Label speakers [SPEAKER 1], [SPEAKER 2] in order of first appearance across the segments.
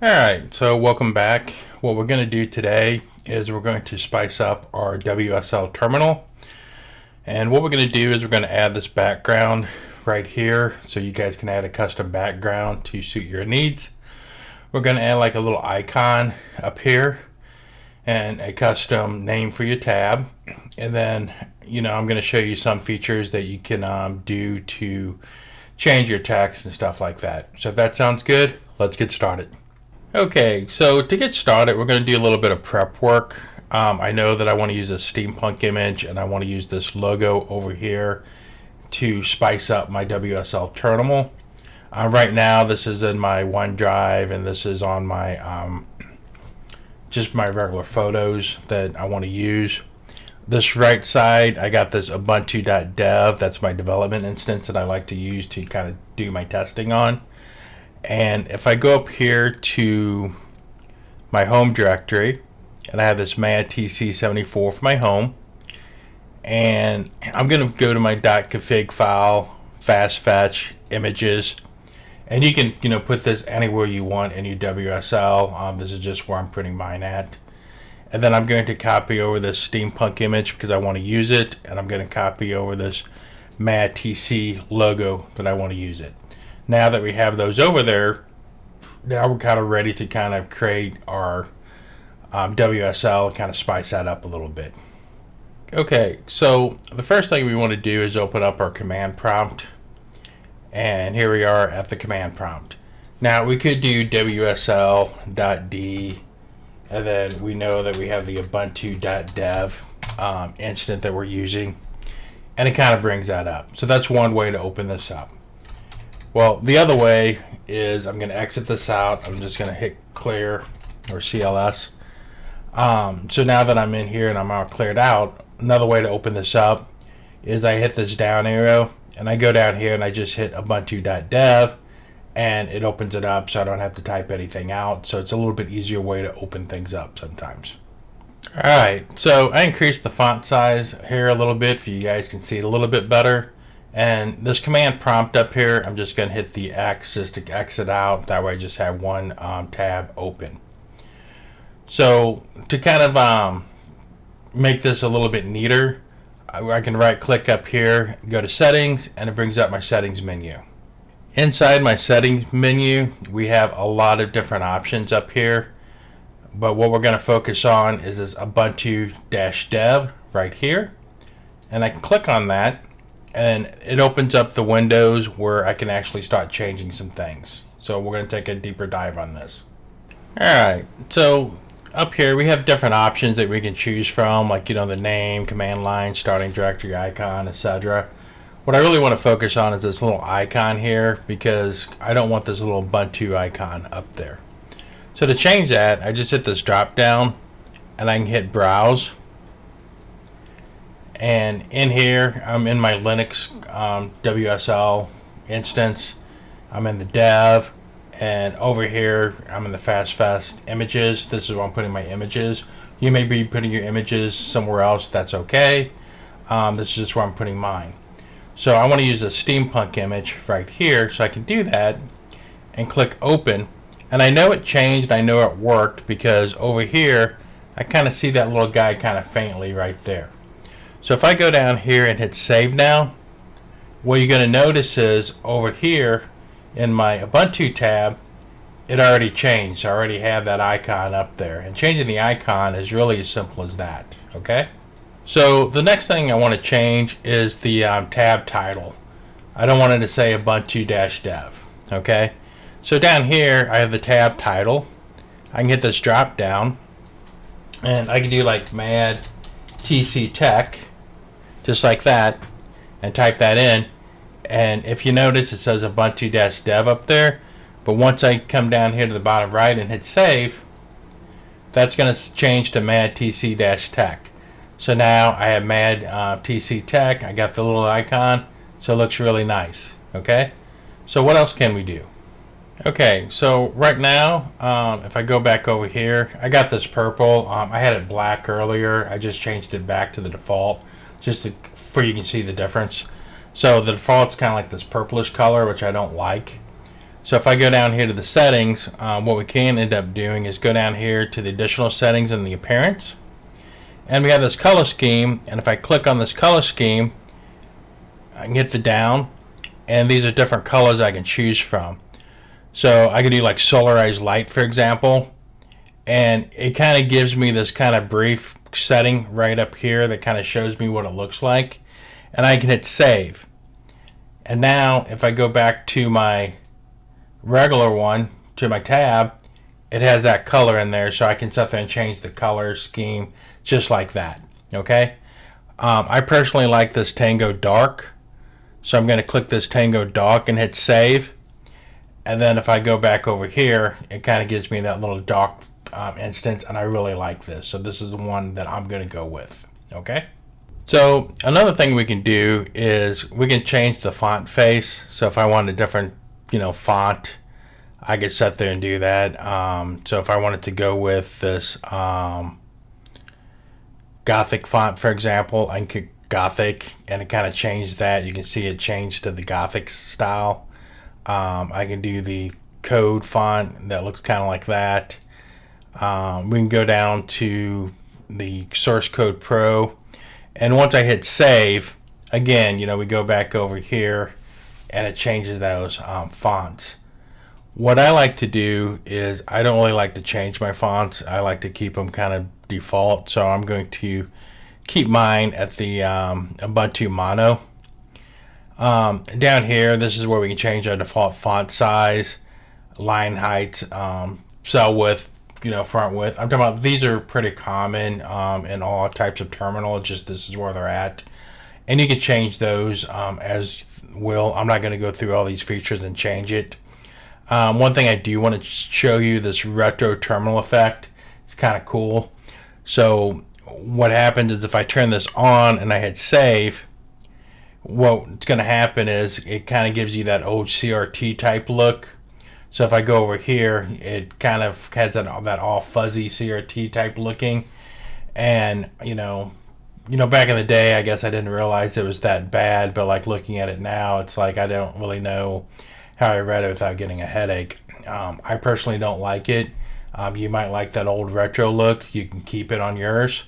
[SPEAKER 1] Alright, so welcome back. What we're going to do today is we're going to spice up our WSL terminal. And what we're going to do is we're going to add this background right here so you guys can add a custom background to suit your needs. We're going to add like a little icon up here and a custom name for your tab. And then, I'm going to show you some features that you can do to change your text and stuff like that. So if that sounds good, let's get started. Okay, so to get started, we're going to do a little bit of prep work. I know that I want to use a steampunk image and I want to use this logo over here to spice up my WSL terminal. Right now, this is in my OneDrive and this is on my just my regular photos that I want to use. This right side, I got this ubuntu.dev. That's my development instance that I like to use to kind of do my testing on. And if I go up here to my home directory, and I have this madtc74 for my home, and I'm going to go to my .config file, fast fetch images, and you can put this anywhere you want in your WSL. This is just where I'm putting mine at. And then I'm going to copy over this steampunk image because I want to use it, and I'm going to copy over this madtc logo that I want to use it. Now that we have those over there, now we're kind of ready to kind of create our WSL and kind of spice that up a little bit. Okay, so the first thing we want to do is open up our command prompt. And here we are at the command prompt. Now we could do WSL.d, and then we know that we have the ubuntu.dev instant that we're using. And it kind of brings that up. So that's one way to open this up. Well, the other way is I'm going to exit this out. I'm just going to hit clear or CLS. So now that I'm in here and I'm all cleared out, another way to open this up is I hit this down arrow and I go down here and I just hit ubuntu.dev and it opens it up so I don't have to type anything out. So it's a little bit easier way to open things up sometimes. Alright, so I increased the font size here a little bit so you guys can see it a little bit better. And this command prompt up here, I'm just going to hit the X just to exit out. That way I just have one tab open. So to kind of make this a little bit neater, I can right click up here, go to settings, and it brings up my settings menu. Inside my settings menu, we have a lot of different options up here. But what we're going to focus on is this Ubuntu-dev right here. And I can click on that. And it opens up the windows where I can actually start changing some things. So we're going to take a deeper dive on this. Alright, so up here we have different options that we can choose from, like the name, command line, starting directory icon, etc. What I really want to focus on is this little icon here because I don't want this little Ubuntu icon up there. So to change that, I just hit this drop down and I can hit browse. And in here, I'm in my Linux WSL instance. I'm in the dev. And over here, I'm in the fast images. This is where I'm putting my images. You may be putting your images somewhere else. That's okay. This is just where I'm putting mine. So I want to use a steampunk image right here. So I can do that and click open. And I know it changed. I know it worked because over here, I kind of see that little guy kind of faintly right there. So if I go down here and hit save now, what you're going to notice is over here in my Ubuntu tab, it already changed. I already have that icon up there. And changing the icon is really as simple as that. Okay? So the next thing I want to change is the tab title. I don't want it to say Ubuntu-dev. Okay? So down here, I have the tab title. I can hit this drop down. And I can do like mad TC Tech. Just like that, and type that in, and if you notice it says Ubuntu-dev up there, but once I come down here to the bottom right and hit save, that's going to change to madtc-tech. So now I have madtc tech. I got the little icon, so it looks really nice. Okay, so what else can we do? Okay, so right now, if I go back over here, I got this purple. I had it black earlier. I just changed it back to the default just for you can see the difference. So the default's kind of like this purplish color, which I don't like. So if I go down here to the settings, what we can end up doing is go down here to the additional settings in the appearance. And we have this color scheme, and if I click on this color scheme, I can hit the down, and these are different colors I can choose from. So I could do like solarized light, for example, and it kind of gives me this kind of brief setting right up here that kind of shows me what it looks like, and I can hit save. And now if I go back to my regular one, to my tab, it has that color in there, so I can sit there and change the color scheme just like that. Okay, I personally like this Tango Dark, so I'm going to click this Tango Dark and hit save. And then if I go back over here, it kind of gives me that little dark instance, and I really like this. So this is the one that I'm going to go with. Okay. So another thing we can do is we can change the font face. So if I want a different, font, I could sit there and do that. So if I wanted to go with this Gothic font, for example, I can click Gothic, and it kind of changed that. You can see it changed to the Gothic style. I can do the code font that looks kind of like that. We can go down to the Source Code Pro, and once I hit save, again, we go back over here, and it changes those fonts. What I like to do is I don't really like to change my fonts. I like to keep them kind of default, so I'm going to keep mine at the Ubuntu Mono. Down here, this is where we can change our default font size, line height, cell width, front width. I'm talking about, these are pretty common in all types of terminal. Just this is where they're at, and you can change those as will. I'm not going to go through all these features and change it. One thing I do want to show you, this retro terminal effect. It's kind of cool. So what happens is if I turn this on and I hit save, what's going to happen is it kind of gives you that old CRT type look. So if I go over here, it kind of has that all fuzzy CRT type looking. And back in the day, I guess I didn't realize it was that bad, but like looking at it now, it's like I don't really know how I read it without getting a headache. I personally don't like it. You might like that old retro look. You can keep it on yours.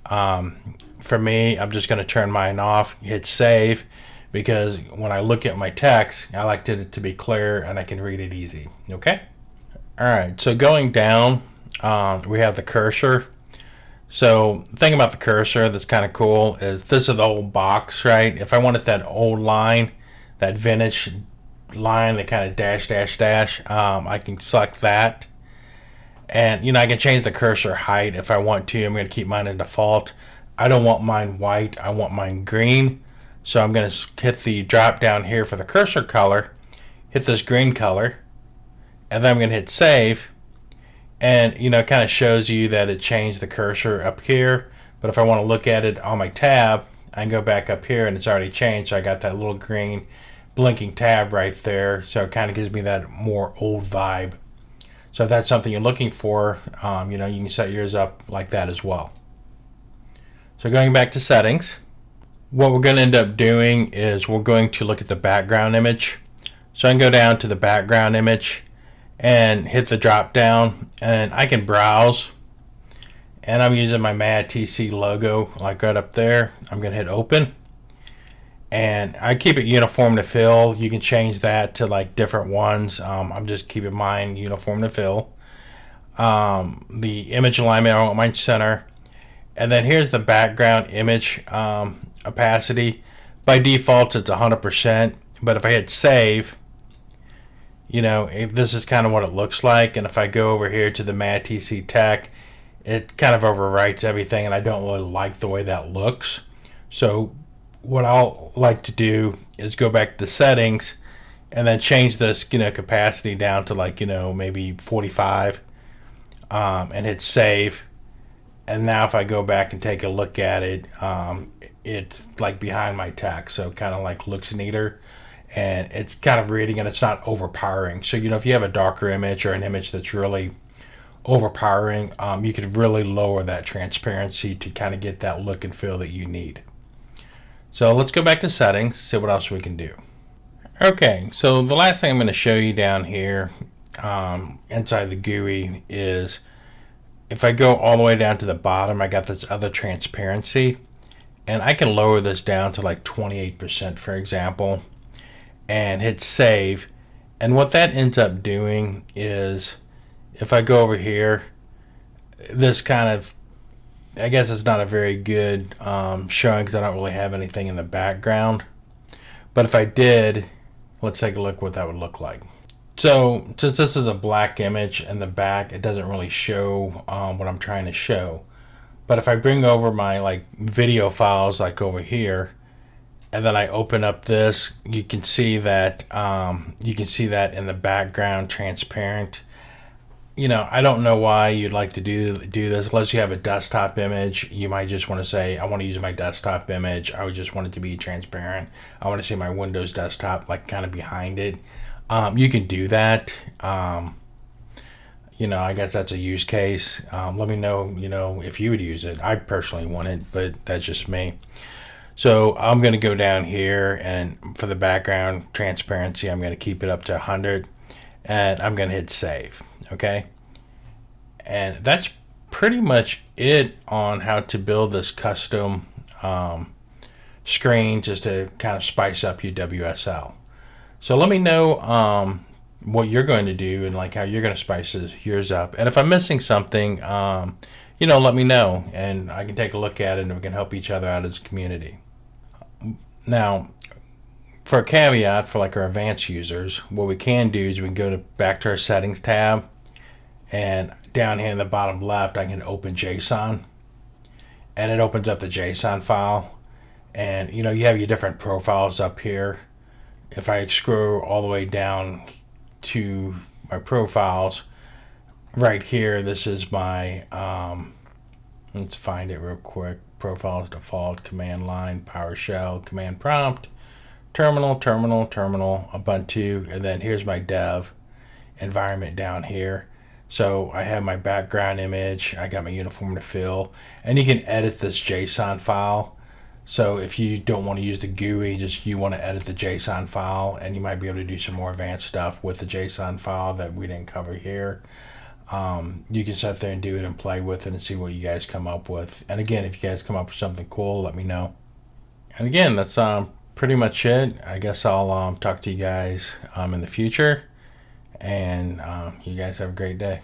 [SPEAKER 1] For me, I'm just going to turn mine off, hit save, because when I look at my text, I like it to be clear and I can read it easy. Okay? Alright, so going down, we have the cursor. So the thing about the cursor that's kind of cool is this is the old box, right? If I wanted that old line, that vintage line, that kind of dash, I can select that. And I can change the cursor height if I want to. I'm going to keep mine in default. I don't want mine white, I want mine green. So I'm going to hit the drop down here for the cursor color, hit this green color, and then I'm going to hit save. And it kind of shows you that it changed the cursor up here. But if I want to look at it on my tab, I can go back up here and it's already changed. So I got that little green blinking tab right there. So it kind of gives me that more old vibe. So if that's something you're looking for, you can set yours up like that as well. So going back to settings, what we're going to end up doing is we're going to look at the background image. So I can go down to the background image and hit the drop down, and I can browse. And I'm using my MadTC logo like right up there. I'm going to hit open. And I keep it uniform to fill. You can change that to like different ones. I'm just keeping mine uniform to fill. The image alignment, I want mine center. And then here's the background image opacity. By default, it's 100%. But if I hit save, this is kind of what it looks like. And if I go over here to the MadTC Tech, it kind of overwrites everything, and I don't really like the way that looks. So what I'll like to do is go back to the settings and then change this capacity down to like maybe 45 and hit save. And now if I go back and take a look at it, it's like behind my text, so it kind of like looks neater, and it's kind of reading, and it's not overpowering. So if you have a darker image or an image that's really overpowering, you could really lower that transparency to kind of get that look and feel that you need. So let's go back to settings, see what else we can do. Okay, so the last thing I'm going to show you down here inside the GUI is if I go all the way down to the bottom, I got this other transparency, and I can lower this down to like 28%, for example, and hit save. And what that ends up doing is if I go over here, this kind of, I guess it's not a very good showing because I don't really have anything in the background. But if I did, let's take a look what that would look like. So since this is a black image in the back, it doesn't really show what I'm trying to show. But if I bring over my like video files like over here, and then I open up this, you can see that in the background transparent. You know, I don't know why you'd like to do this unless you have a desktop image. You might just want to say, I want to use my desktop image. I would just want it to be transparent. I want to see my Windows desktop like kind of behind it. You can do that. You know, I guess that's a use case. Let me know, you know, if you would use it. I personally want it, but that's just me. So I'm going to go down here, and for the background transparency, I'm going to keep it up to 100, and I'm going to hit save. Okay, and that's pretty much it on how to build this custom screen just to kind of spice up your WSL. So let me know what you're going to do and like how you're going to spice yours up. And if I'm missing something, you know, let me know, and I can take a look at it, and we can help each other out as a community. Now, for a caveat for like our advanced users, what we can do is we can go back to our settings tab, and down here in the bottom left, I can open JSON, and it opens up the JSON file. And you know, you have your different profiles up here. If I scroll all the way down to my profiles, right here, this is my let's find it real quick. Profiles, default, command line, PowerShell, command prompt, terminal, Ubuntu, and then here's my dev environment down here. So I have my background image, I got my uniform to fill, and you can edit this JSON file. So if you don't want to use the GUI, just you want to edit the JSON file, and you might be able to do some more advanced stuff with the JSON file that we didn't cover here. You can sit there and do it and play with it and see what you guys come up with. And again, if you guys come up with something cool, let me know. And again, that's pretty much it. I guess I'll talk to you guys in the future. And you guys have a great day.